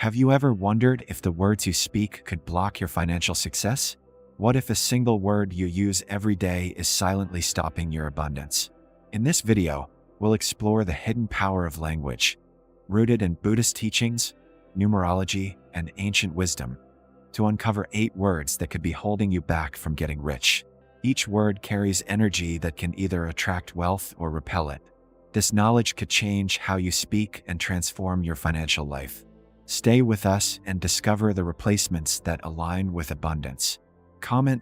Have you ever wondered if the words you speak could block your financial success? What if a single word you use every day is silently stopping your abundance? In this video, we'll explore the hidden power of language, rooted in Buddhist teachings, numerology, and ancient wisdom, to uncover 8 words that could be holding you back from getting rich. Each word carries energy that can either attract wealth or repel it. This knowledge could change how you speak and transform your financial life. Stay with us and discover the replacements that align with abundance. Comment,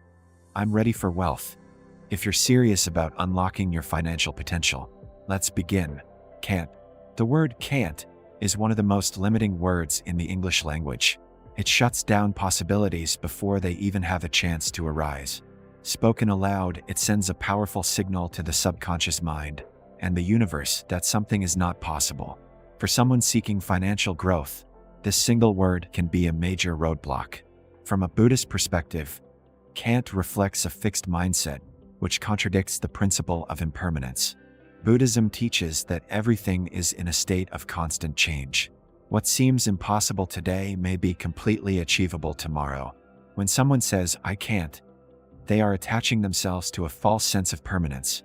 "I'm ready for wealth," if you're serious about unlocking your financial potential. Let's begin. Can't. The word can't is one of the most limiting words in the English language. It shuts down possibilities before they even have a chance to arise. Spoken aloud, it sends a powerful signal to the subconscious mind and the universe that something is not possible. For someone seeking financial growth, this single word can be a major roadblock. From a Buddhist perspective, can't reflects a fixed mindset, which contradicts the principle of impermanence. Buddhism teaches that everything is in a state of constant change. What seems impossible today may be completely achievable tomorrow. When someone says, "I can't," they are attaching themselves to a false sense of permanence,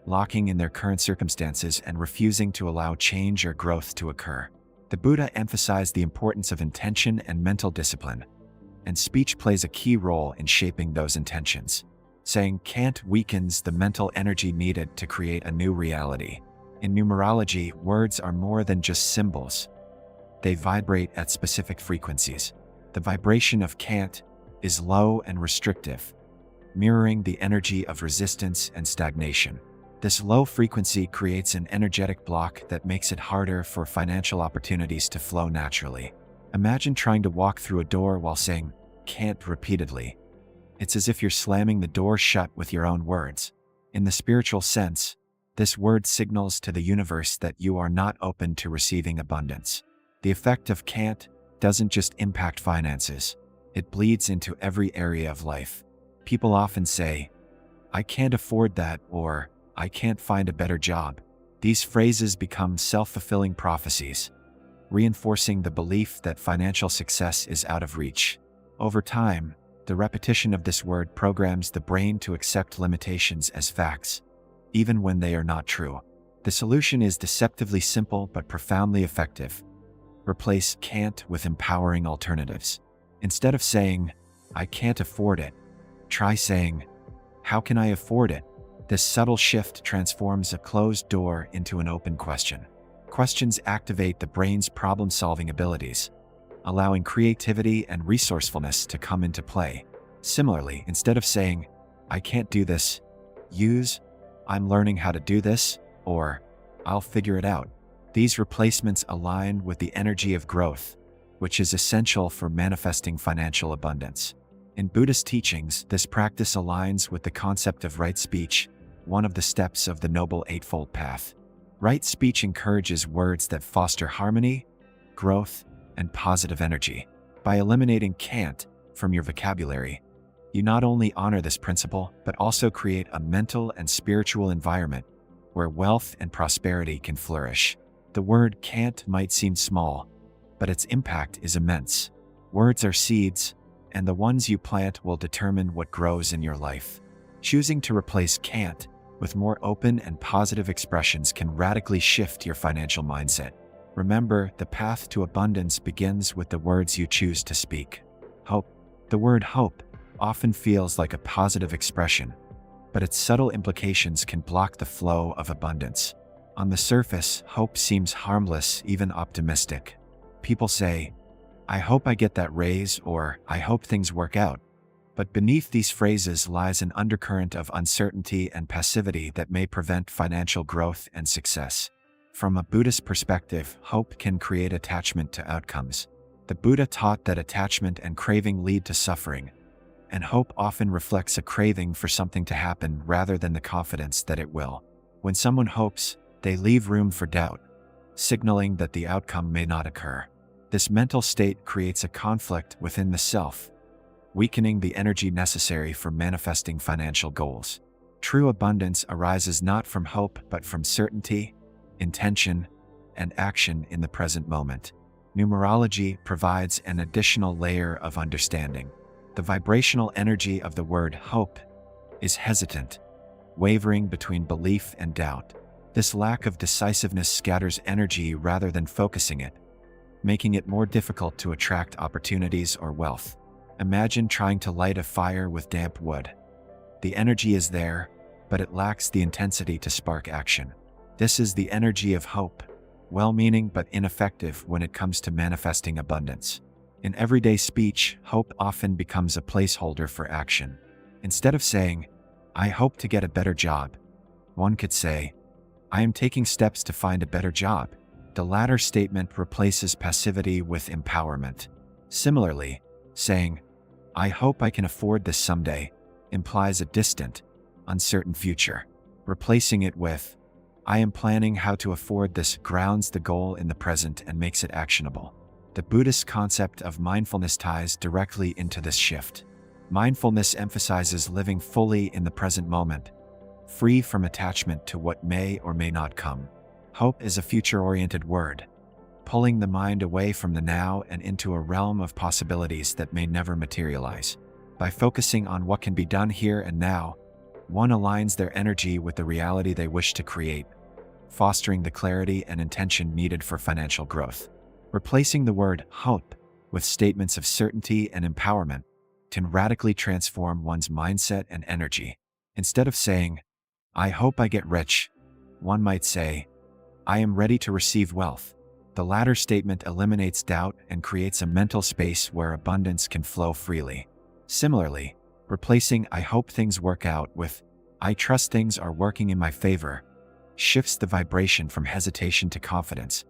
locking in their current circumstances and refusing to allow change or growth to occur. The Buddha emphasized the importance of intention and mental discipline, and speech plays a key role in shaping those intentions. Saying can't weakens the mental energy needed to create a new reality. In numerology, words are more than just symbols. They vibrate at specific frequencies. The vibration of can't is low and restrictive, mirroring the energy of resistance and stagnation. This low frequency creates an energetic block that makes it harder for financial opportunities to flow naturally. Imagine trying to walk through a door while saying can't repeatedly. It's as if you're slamming the door shut with your own words. In the spiritual sense, this word signals to the universe that you are not open to receiving abundance. The effect of can't doesn't just impact finances, it bleeds into every area of life. People often say, "I can't afford that," or "I can't find a better job." These phrases become self-fulfilling prophecies, reinforcing the belief that financial success is out of reach. Over time, the repetition of this word programs the brain to accept limitations as facts, even when they are not true. The solution is deceptively simple but profoundly effective. Replace can't with empowering alternatives. Instead of saying, "I can't afford it," try saying, "How can I afford it?" This subtle shift transforms a closed door into an open question. Questions activate the brain's problem-solving abilities, allowing creativity and resourcefulness to come into play. Similarly, instead of saying, "I can't do this," use, "I'm learning how to do this," or "I'll figure it out." These replacements align with the energy of growth, which is essential for manifesting financial abundance. In Buddhist teachings, this practice aligns with the concept of right speech, one of the steps of the Noble Eightfold Path. Right speech encourages words that foster harmony, growth, and positive energy. By eliminating can't from your vocabulary, you not only honor this principle, but also create a mental and spiritual environment where wealth and prosperity can flourish. The word can't might seem small, but its impact is immense. Words are seeds, and the ones you plant will determine what grows in your life. Choosing to replace can't with more open and positive expressions can radically shift your financial mindset. Remember, the path to abundance begins with the words you choose to speak. Hope. The word hope often feels like a positive expression, but its subtle implications can block the flow of abundance. On the surface, hope seems harmless, even optimistic. People say, "I hope I get that raise," or "I hope things work out." But beneath these phrases lies an undercurrent of uncertainty and passivity that may prevent financial growth and success. From a Buddhist perspective, hope can create attachment to outcomes. The Buddha taught that attachment and craving lead to suffering, and hope often reflects a craving for something to happen rather than the confidence that it will. When someone hopes, they leave room for doubt, signaling that the outcome may not occur. This mental state creates a conflict within the self, weakening the energy necessary for manifesting financial goals. True abundance arises not from hope but from certainty, intention, and action in the present moment. Numerology provides an additional layer of understanding. The vibrational energy of the word hope is hesitant, wavering between belief and doubt. This lack of decisiveness scatters energy rather than focusing it, making it more difficult to attract opportunities or wealth. Imagine trying to light a fire with damp wood. The energy is there, but it lacks the intensity to spark action. This is the energy of hope, well-meaning but ineffective when it comes to manifesting abundance. In everyday speech, hope often becomes a placeholder for action. Instead of saying, "I hope to get a better job," one could say, "I am taking steps to find a better job." The latter statement replaces passivity with empowerment. Similarly, saying, "I hope I can afford this someday," implies a distant, uncertain future. Replacing it with, "I am planning how to afford this," grounds the goal in the present and makes it actionable. The Buddhist concept of mindfulness ties directly into this shift. Mindfulness emphasizes living fully in the present moment, free from attachment to what may or may not come. Hope is a future-oriented word, pulling the mind away from the now and into a realm of possibilities that may never materialize. By focusing on what can be done here and now, one aligns their energy with the reality they wish to create, fostering the clarity and intention needed for financial growth. Replacing the word hope with statements of certainty and empowerment can radically transform one's mindset and energy. Instead of saying, "I hope I get rich," one might say, "I am ready to receive wealth." The latter statement eliminates doubt and creates a mental space where abundance can flow freely. Similarly, replacing "I hope things work out" with "I trust things are working in my favor" shifts the vibration from hesitation to confidence,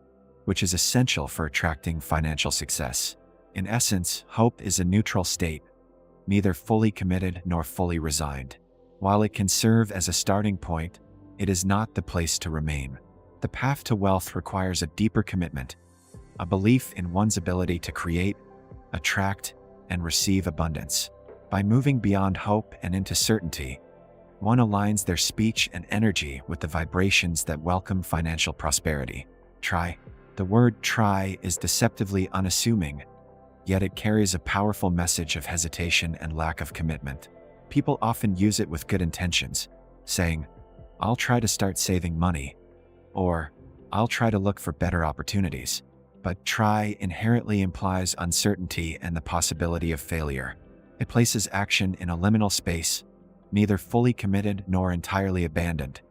which is essential for attracting financial success. In essence, hope is a neutral state, neither fully committed nor fully resigned. While it can serve as a starting point, it is not the place to remain. The path to wealth requires a deeper commitment, a belief in one's ability to create, attract, and receive abundance. By moving beyond hope and into certainty, one aligns their speech and energy with the vibrations that welcome financial prosperity. Try. The word try is deceptively unassuming, yet it carries a powerful message of hesitation and lack of commitment. People often use it with good intentions, saying, "I'll try to start saving money," or "I'll try to look for better opportunities." But try inherently implies uncertainty and the possibility of failure. It places action in a liminal space, neither fully committed nor entirely abandoned,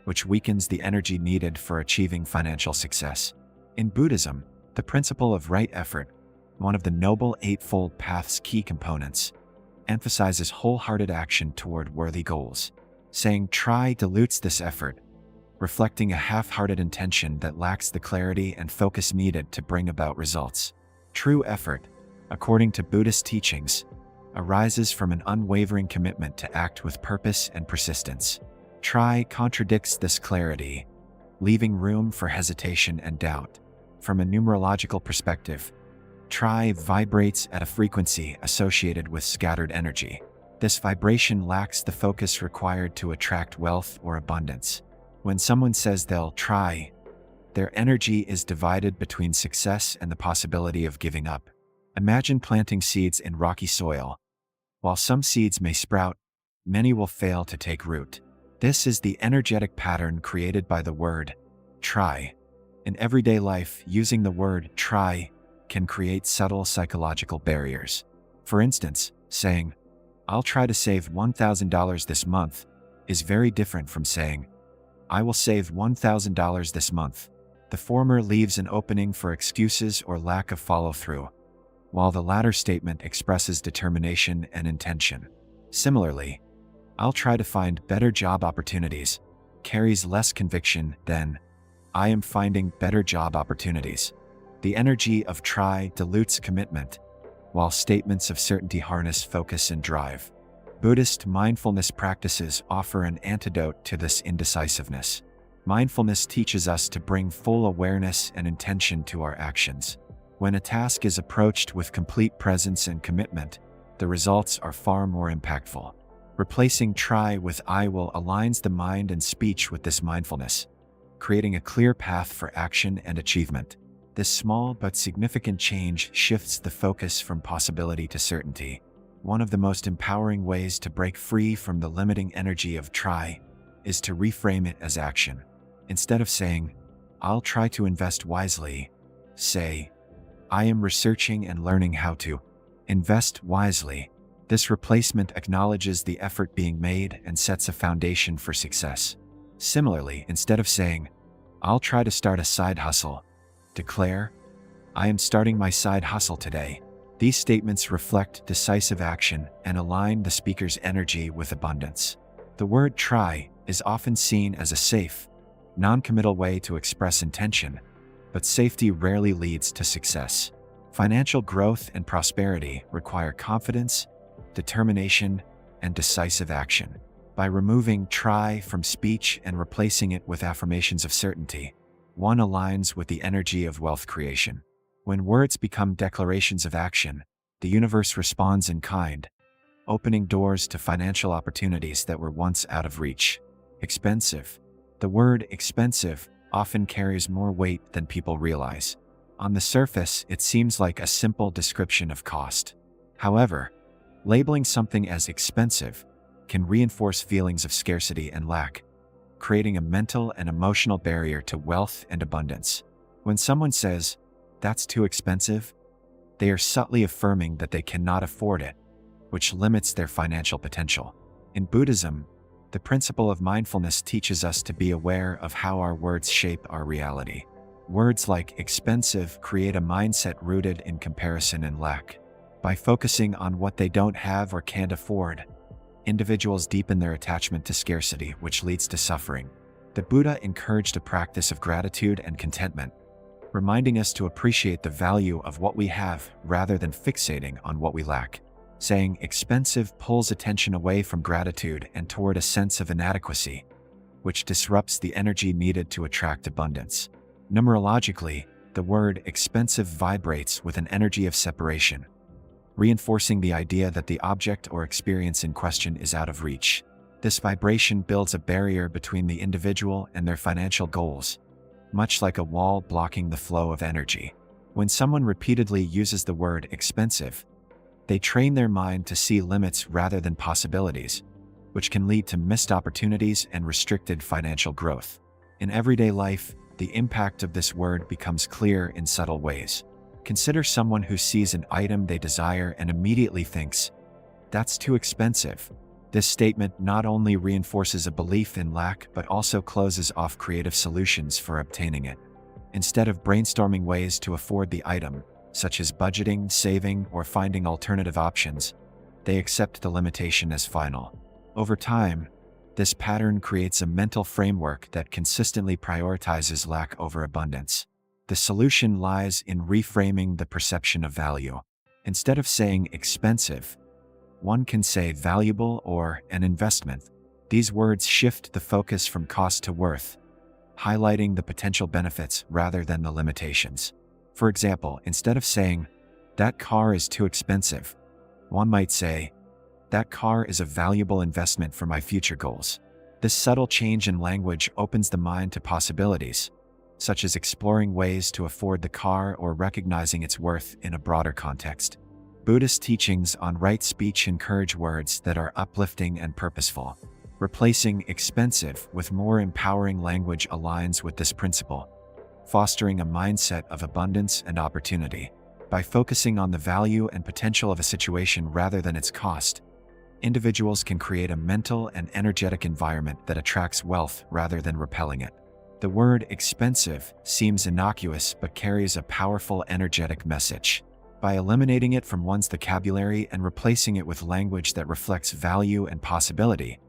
which weakens the energy needed for achieving financial success. In Buddhism, the principle of right effort, one of the Noble Eightfold Path's key components, emphasizes wholehearted action toward worthy goals. Saying try dilutes this effort, reflecting a half-hearted intention that lacks the clarity and focus needed to bring about results. True effort, according to Buddhist teachings, arises from an unwavering commitment to act with purpose and persistence. Try contradicts this clarity, leaving room for hesitation and doubt. From a numerological perspective, try vibrates at a frequency associated with scattered energy. This vibration lacks the focus required to attract wealth or abundance. When someone says they'll try, their energy is divided between success and the possibility of giving up. Imagine planting seeds in rocky soil. While some seeds may sprout, many will fail to take root. This is the energetic pattern created by the word try. In everyday life, using the word try can create subtle psychological barriers. For instance, saying, "I'll try to save $1,000 this month," is very different from saying, "I will save $1,000 this month." The former leaves an opening for excuses or lack of follow-through, while the latter statement expresses determination and intention. Similarly, "I'll try to find better job opportunities," carries less conviction than, "I am finding better job opportunities." The energy of try dilutes commitment, while statements of certainty harness focus and drive. Buddhist mindfulness practices offer an antidote to this indecisiveness. Mindfulness teaches us to bring full awareness and intention to our actions. When a task is approached with complete presence and commitment, the results are far more impactful. Replacing try with "I will" aligns the mind and speech with this mindfulness, creating a clear path for action and achievement. This small but significant change shifts the focus from possibility to certainty. One of the most empowering ways to break free from the limiting energy of try is to reframe it as action. Instead of saying, "I'll try to invest wisely," say, "I am researching and learning how to invest wisely." This replacement acknowledges the effort being made and sets a foundation for success. Similarly, instead of saying, "I'll try to start a side hustle," declare, "I am starting my side hustle today." These statements reflect decisive action and align the speaker's energy with abundance. The word try is often seen as a safe, non-committal way to express intention, but safety rarely leads to success. Financial growth and prosperity require confidence, determination, and decisive action. By removing try from speech and replacing it with affirmations of certainty, one aligns with the energy of wealth creation. When words become declarations of action, the universe responds in kind, opening doors to financial opportunities that were once out of reach. Expensive. The word expensive often carries more weight than people realize. On the surface, it seems like a simple description of cost. However, labeling something as expensive can reinforce feelings of scarcity and lack, creating a mental and emotional barrier to wealth and abundance. When someone says, "That's too expensive," they are subtly affirming that they cannot afford it, which limits their financial potential. In Buddhism, the principle of mindfulness teaches us to be aware of how our words shape our reality. Words like expensive create a mindset rooted in comparison and lack. By focusing on what they don't have or can't afford, individuals deepen their attachment to scarcity, which leads to suffering. The Buddha encouraged a practice of gratitude and contentment, reminding us to appreciate the value of what we have rather than fixating on what we lack. Saying expensive pulls attention away from gratitude and toward a sense of inadequacy, which disrupts the energy needed to attract abundance. Numerologically, the word expensive vibrates with an energy of separation, reinforcing the idea that the object or experience in question is out of reach. This vibration builds a barrier between the individual and their financial goals, much like a wall blocking the flow of energy. When someone repeatedly uses the word expensive, they train their mind to see limits rather than possibilities, which can lead to missed opportunities and restricted financial growth. In everyday life, the impact of this word becomes clear in subtle ways. Consider someone who sees an item they desire and immediately thinks, "That's too expensive." This statement not only reinforces a belief in lack but also closes off creative solutions for obtaining it. Instead of brainstorming ways to afford the item, such as budgeting, saving, or finding alternative options, they accept the limitation as final. Over time, this pattern creates a mental framework that consistently prioritizes lack over abundance. The solution lies in reframing the perception of value. Instead of saying expensive, one can say valuable or an investment. These words shift the focus from cost to worth, highlighting the potential benefits rather than the limitations. For example, instead of saying, "That car is too expensive," one might say, "That car is a valuable investment for my future goals." This subtle change in language opens the mind to possibilities, such as exploring ways to afford the car or recognizing its worth in a broader context. Buddhist teachings on right speech encourage words that are uplifting and purposeful. Replacing expensive with more empowering language aligns with this principle, fostering a mindset of abundance and opportunity. By focusing on the value and potential of a situation rather than its cost, individuals can create a mental and energetic environment that attracts wealth rather than repelling it. The word expensive seems innocuous but carries a powerful energetic message. By eliminating it from one's vocabulary and replacing it with language that reflects value and possibility,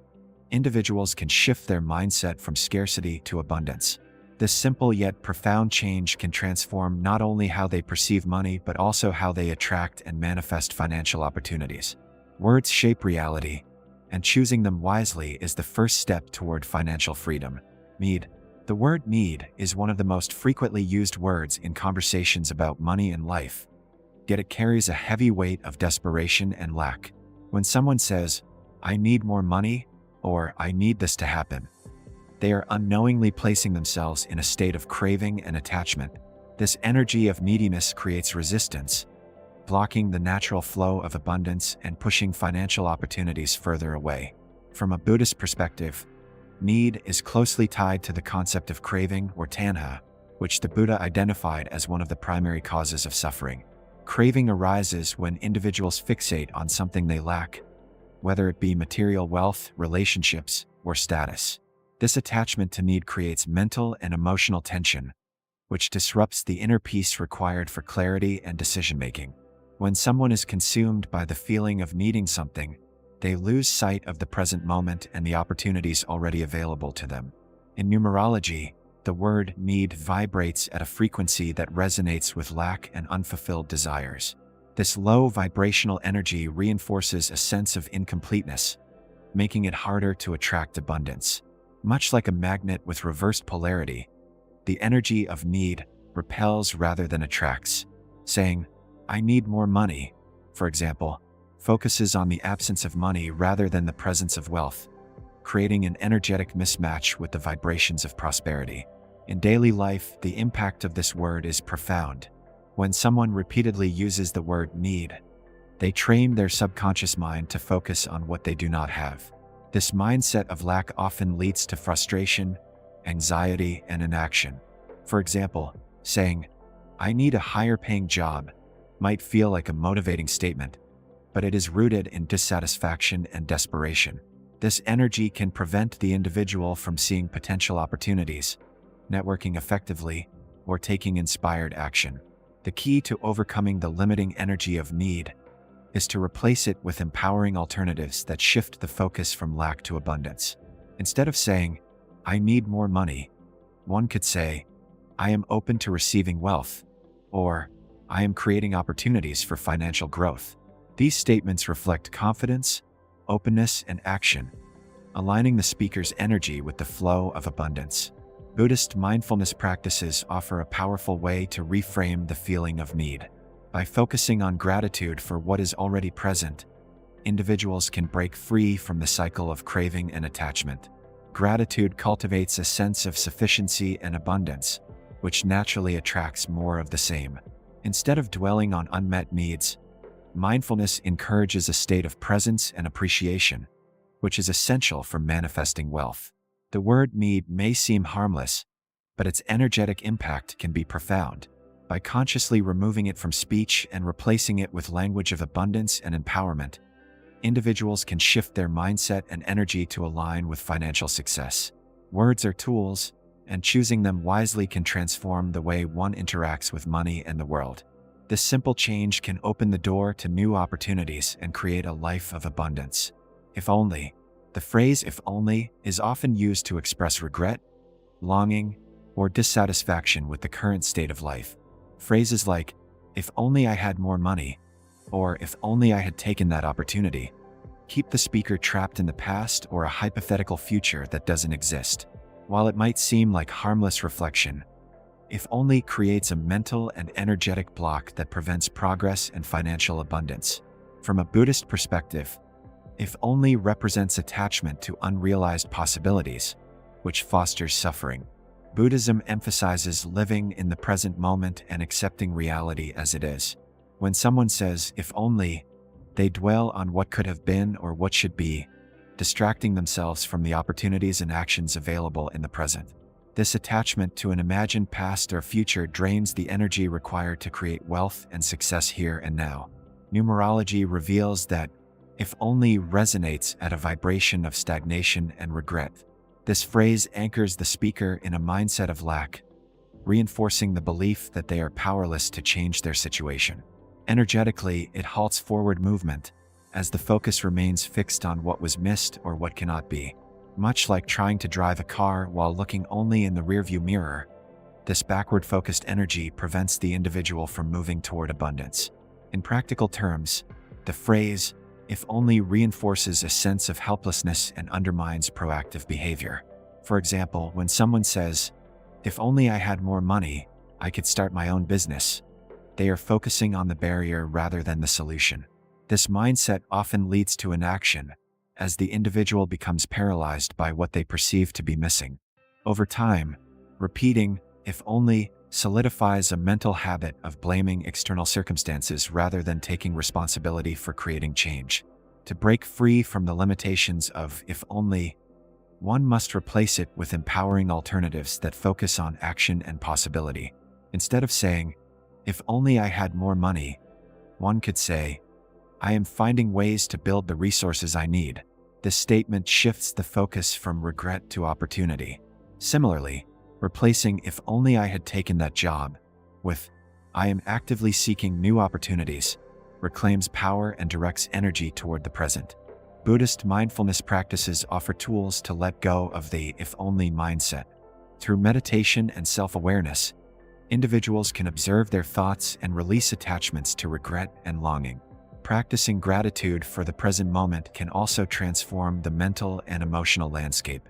individuals can shift their mindset from scarcity to abundance. This simple yet profound change can transform not only how they perceive money but also how they attract and manifest financial opportunities. Words shape reality, and choosing them wisely is the first step toward financial freedom. Need. The word need is one of the most frequently used words in conversations about money and life, yet it carries a heavy weight of desperation and lack. When someone says, "I need more money," or "I need this to happen," they are unknowingly placing themselves in a state of craving and attachment, This energy of neediness creates resistance, blocking the natural flow of abundance and pushing financial opportunities further away. From a Buddhist perspective, need is closely tied to the concept of craving or tanha, which the Buddha identified as one of the primary causes of suffering. Craving arises when individuals fixate on something they lack, whether it be material wealth, relationships, or status. This attachment to need creates mental and emotional tension, which disrupts the inner peace required for clarity and decision-making. When someone is consumed by the feeling of needing something, they lose sight of the present moment and the opportunities already available to them. In numerology, the word need vibrates at a frequency that resonates with lack and unfulfilled desires. This low vibrational energy reinforces a sense of incompleteness, making it harder to attract abundance. Much like a magnet with reversed polarity, the energy of need repels rather than attracts. Saying, "I need more money," for example, focuses on the absence of money rather than the presence of wealth, creating an energetic mismatch with the vibrations of prosperity. In daily life, the impact of this word is profound. When someone repeatedly uses the word need, they train their subconscious mind to focus on what they do not have. This mindset of lack often leads to frustration, anxiety, and inaction. For example, saying, "I need a higher-paying job," might feel like a motivating statement, but it is rooted in dissatisfaction and desperation. This energy can prevent the individual from seeing potential opportunities, networking effectively, or taking inspired action. The key to overcoming the limiting energy of need is to replace it with empowering alternatives that shift the focus from lack to abundance. Instead of saying, "I need more money," one could say, "I am open to receiving wealth," or "I am creating opportunities for financial growth." These statements reflect confidence, openness, and action, aligning the speaker's energy with the flow of abundance. Buddhist mindfulness practices offer a powerful way to reframe the feeling of need. By focusing on gratitude for what is already present, individuals can break free from the cycle of craving and attachment. Gratitude cultivates a sense of sufficiency and abundance, which naturally attracts more of the same. Instead of dwelling on unmet needs, mindfulness encourages a state of presence and appreciation, which is essential for manifesting wealth. The word need may seem harmless, but its energetic impact can be profound. By consciously removing it from speech and replacing it with language of abundance and empowerment, individuals can shift their mindset and energy to align with financial success. Words are tools, and choosing them wisely can transform the way one interacts with money and the world. This simple change can open the door to new opportunities and create a life of abundance. If only. The phrase "if only" is often used to express regret, longing, or dissatisfaction with the current state of life. Phrases like, "if only I had more money," or "if only I had taken that opportunity," keep the speaker trapped in the past or a hypothetical future that doesn't exist. While it might seem like harmless reflection, "if only" creates a mental and energetic block that prevents progress and financial abundance. From a Buddhist perspective, "if only" represents attachment to unrealized possibilities, which fosters suffering. Buddhism emphasizes living in the present moment and accepting reality as it is. When someone says, "if only," they dwell on what could have been or what should be, distracting themselves from the opportunities and actions available in the present. This attachment to an imagined past or future drains the energy required to create wealth and success here and now. Numerology reveals that "if only" resonates at a vibration of stagnation and regret. This phrase anchors the speaker in a mindset of lack, reinforcing the belief that they are powerless to change their situation. Energetically, it halts forward movement, as the focus remains fixed on what was missed or what cannot be. Much like trying to drive a car while looking only in the rearview mirror, this backward-focused energy prevents the individual from moving toward abundance. In practical terms, the phrase "if only" reinforces a sense of helplessness and undermines proactive behavior. For example, when someone says, "if only I had more money, I could start my own business," they are focusing on the barrier rather than the solution. This mindset often leads to inaction, as the individual becomes paralyzed by what they perceive to be missing. Over time, repeating "if only" solidifies a mental habit of blaming external circumstances rather than taking responsibility for creating change. To break free from the limitations of "if only," one must replace it with empowering alternatives that focus on action and possibility. Instead of saying, "if only I had more money," one could say, "I am finding ways to build the resources I need." This statement shifts the focus from regret to opportunity. Similarly, replacing "if only I had taken that job" with "I am actively seeking new opportunities" reclaims power and directs energy toward the present. Buddhist mindfulness practices offer tools to let go of the "if only" mindset. Through meditation and self-awareness, individuals can observe their thoughts and release attachments to regret and longing. Practicing gratitude for the present moment can also transform the mental and emotional landscape.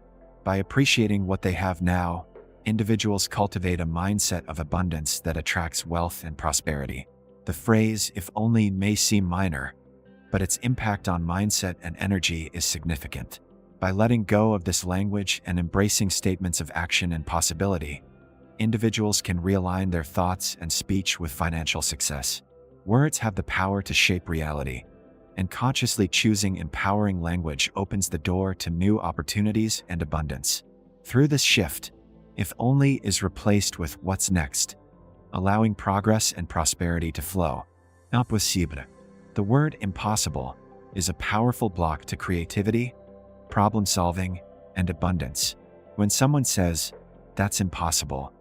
By appreciating what they have now, individuals cultivate a mindset of abundance that attracts wealth and prosperity. The phrase "if only" may seem minor, but its impact on mindset and energy is significant. By letting go of this language and embracing statements of action and possibility, individuals can realign their thoughts and speech with financial success. Words have the power to shape reality, and consciously choosing empowering language opens the door to new opportunities and abundance. Through this shift, "if only" is replaced with "what's next," allowing progress and prosperity to flow. Impossible. The word "impossible" is a powerful block to creativity, problem-solving, and abundance. When someone says, "that's impossible,"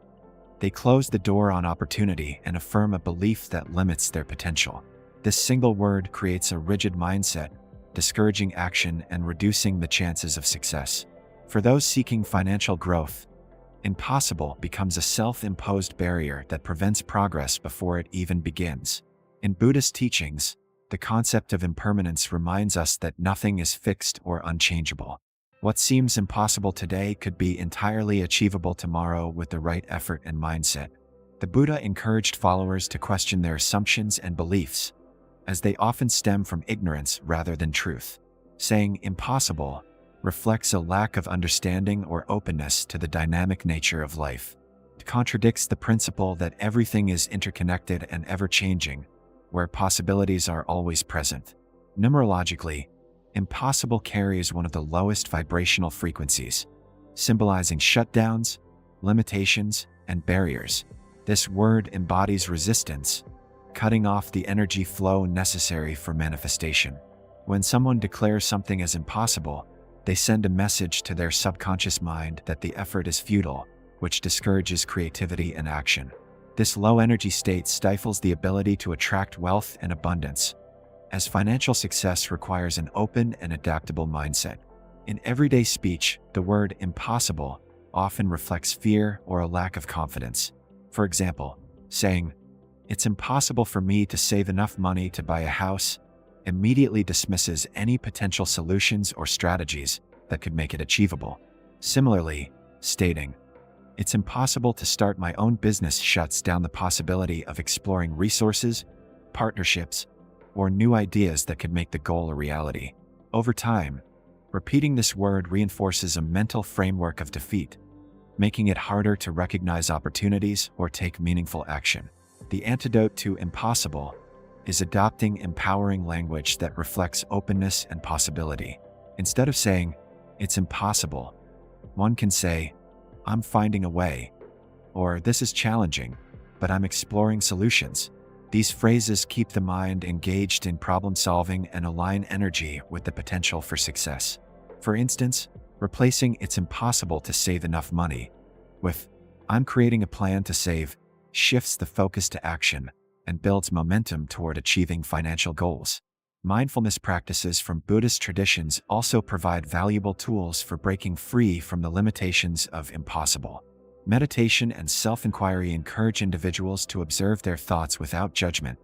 they close the door on opportunity and affirm a belief that limits their potential. This single word creates a rigid mindset, discouraging action and reducing the chances of success. For those seeking financial growth, impossible becomes a self-imposed barrier that prevents progress before it even begins. In Buddhist teachings, the concept of impermanence reminds us that nothing is fixed or unchangeable. What seems impossible today could be entirely achievable tomorrow with the right effort and mindset. The Buddha encouraged followers to question their assumptions and beliefs, as they often stem from ignorance rather than truth. Saying "impossible" reflects a lack of understanding or openness to the dynamic nature of life. It contradicts the principle that everything is interconnected and ever-changing, where possibilities are always present. Numerologically, impossible carries one of the lowest vibrational frequencies, symbolizing shutdowns, limitations, and barriers. This word embodies resistance, cutting off the energy flow necessary for manifestation. When someone declares something as impossible, they send a message to their subconscious mind that the effort is futile, which discourages creativity and action. This low-energy state stifles the ability to attract wealth and abundance, as financial success requires an open and adaptable mindset. In everyday speech, the word "impossible" often reflects fear or a lack of confidence. For example, saying, "it's impossible for me to save enough money to buy a house," immediately dismisses any potential solutions or strategies that could make it achievable. Similarly, stating, "it's impossible to start my own business" shuts down the possibility of exploring resources, partnerships, or new ideas that could make the goal a reality. Over time, repeating this word reinforces a mental framework of defeat, making it harder to recognize opportunities or take meaningful action. The antidote to "impossible" is adopting empowering language that reflects openness and possibility. Instead of saying, "it's impossible," one can say, "I'm finding a way," or "this is challenging, but I'm exploring solutions." These phrases keep the mind engaged in problem solving and align energy with the potential for success. For instance, replacing "it's impossible to save enough money" with "I'm creating a plan to save" shifts the focus to action and builds momentum toward achieving financial goals. Mindfulness practices from Buddhist traditions also provide valuable tools for breaking free from the limitations of impossible. Meditation and self-inquiry encourage individuals to observe their thoughts without judgment,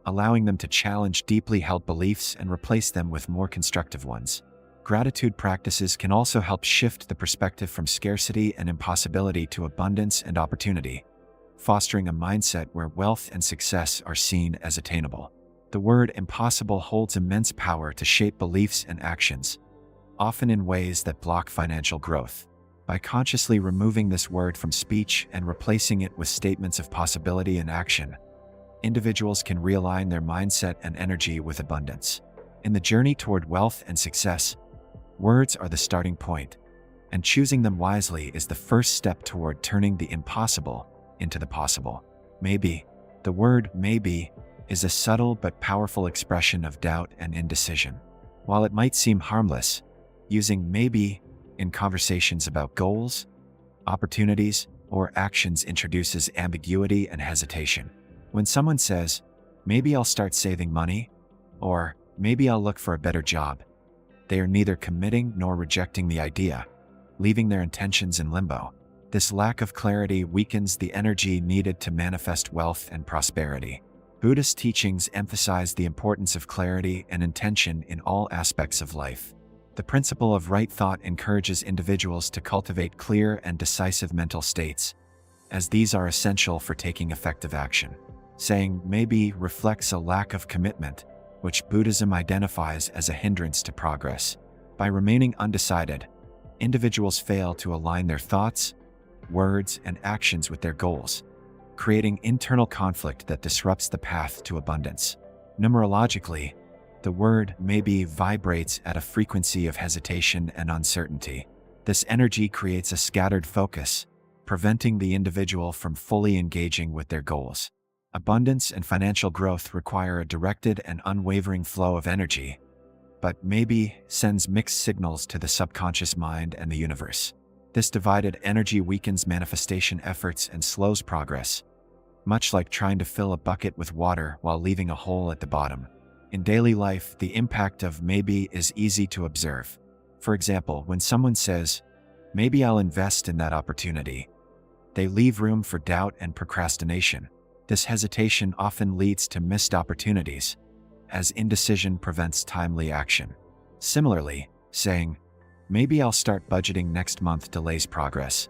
allowing them to challenge deeply held beliefs and replace them with more constructive ones. Gratitude practices can also help shift the perspective from scarcity and impossibility to abundance and opportunity, fostering a mindset where wealth and success are seen as attainable. The word "impossible" holds immense power to shape beliefs and actions, often in ways that block financial growth. By consciously removing this word from speech and replacing it with statements of possibility and action, individuals can realign their mindset and energy with abundance. In the journey toward wealth and success, words are the starting point, and choosing them wisely is the first step toward turning the impossible into the possible. Maybe. The word maybe is a subtle but powerful expression of doubt and indecision. While it might seem harmless, using maybe in conversations about goals, opportunities, or actions introduces ambiguity and hesitation. When someone says, "Maybe I'll start saving money," or "Maybe I'll look for a better job," they are neither committing nor rejecting the idea, leaving their intentions in limbo. This lack of clarity weakens the energy needed to manifest wealth and prosperity. Buddhist teachings emphasize the importance of clarity and intention in all aspects of life. The principle of right thought encourages individuals to cultivate clear and decisive mental states, as these are essential for taking effective action. Saying maybe reflects a lack of commitment, which Buddhism identifies as a hindrance to progress. By remaining undecided, individuals fail to align their thoughts, words, and actions with their goals, creating internal conflict that disrupts the path to abundance. Numerologically, the word maybe vibrates at a frequency of hesitation and uncertainty. This energy creates a scattered focus, preventing the individual from fully engaging with their goals. Abundance and financial growth require a directed and unwavering flow of energy, but maybe sends mixed signals to the subconscious mind and the universe. This divided energy weakens manifestation efforts and slows progress, much like trying to fill a bucket with water while leaving a hole at the bottom. In daily life, the impact of maybe is easy to observe. For example, when someone says, "Maybe I'll invest in that opportunity," they leave room for doubt and procrastination. This hesitation often leads to missed opportunities, as indecision prevents timely action. Similarly, saying, "Maybe I'll start budgeting next month," delays progress,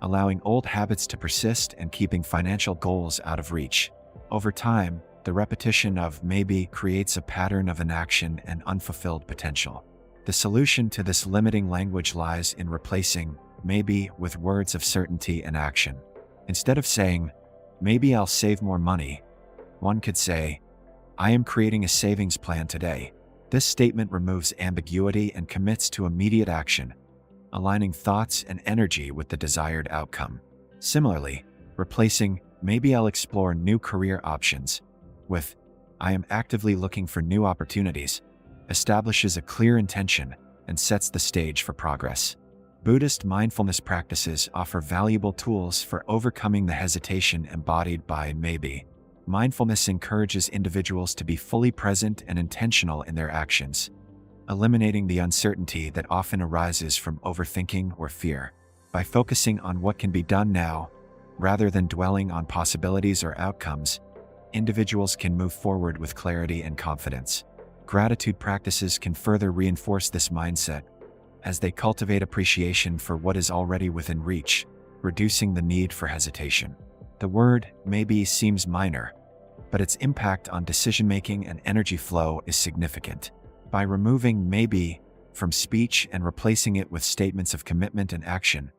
allowing old habits to persist and keeping financial goals out of reach. Over time, the repetition of maybe creates a pattern of inaction and unfulfilled potential. The solution to this limiting language lies in replacing maybe with words of certainty and action. Instead of saying, "Maybe I'll save more money," one could say, "I am creating a savings plan today." This statement removes ambiguity and commits to immediate action, aligning thoughts and energy with the desired outcome. Similarly, replacing "Maybe I'll explore new career options" with "I am actively looking for new opportunities" establishes a clear intention and sets the stage for progress. Buddhist mindfulness practices offer valuable tools for overcoming the hesitation embodied by maybe. Mindfulness encourages individuals to be fully present and intentional in their actions, eliminating the uncertainty that often arises from overthinking or fear. By focusing on what can be done now, rather than dwelling on possibilities or outcomes, individuals can move forward with clarity and confidence. Gratitude practices can further reinforce this mindset, as they cultivate appreciation for what is already within reach, reducing the need for hesitation. The word maybe seems minor, but its impact on decision-making and energy flow is significant. By removing maybe from speech and replacing it with statements of commitment and action,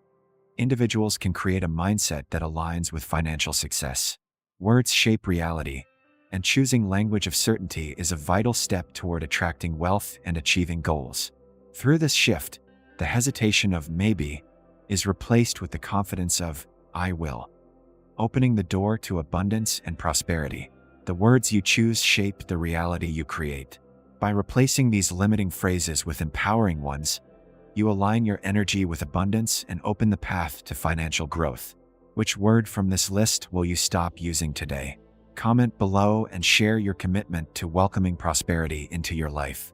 individuals can create a mindset that aligns with financial success. Words shape reality, and choosing language of certainty is a vital step toward attracting wealth and achieving goals. Through this shift, the hesitation of maybe is replaced with the confidence of "I will," opening the door to abundance and prosperity. The words you choose shape the reality you create. By replacing these limiting phrases with empowering ones, you align your energy with abundance and open the path to financial growth. Which word from this list will you stop using today? Comment below and share your commitment to welcoming prosperity into your life.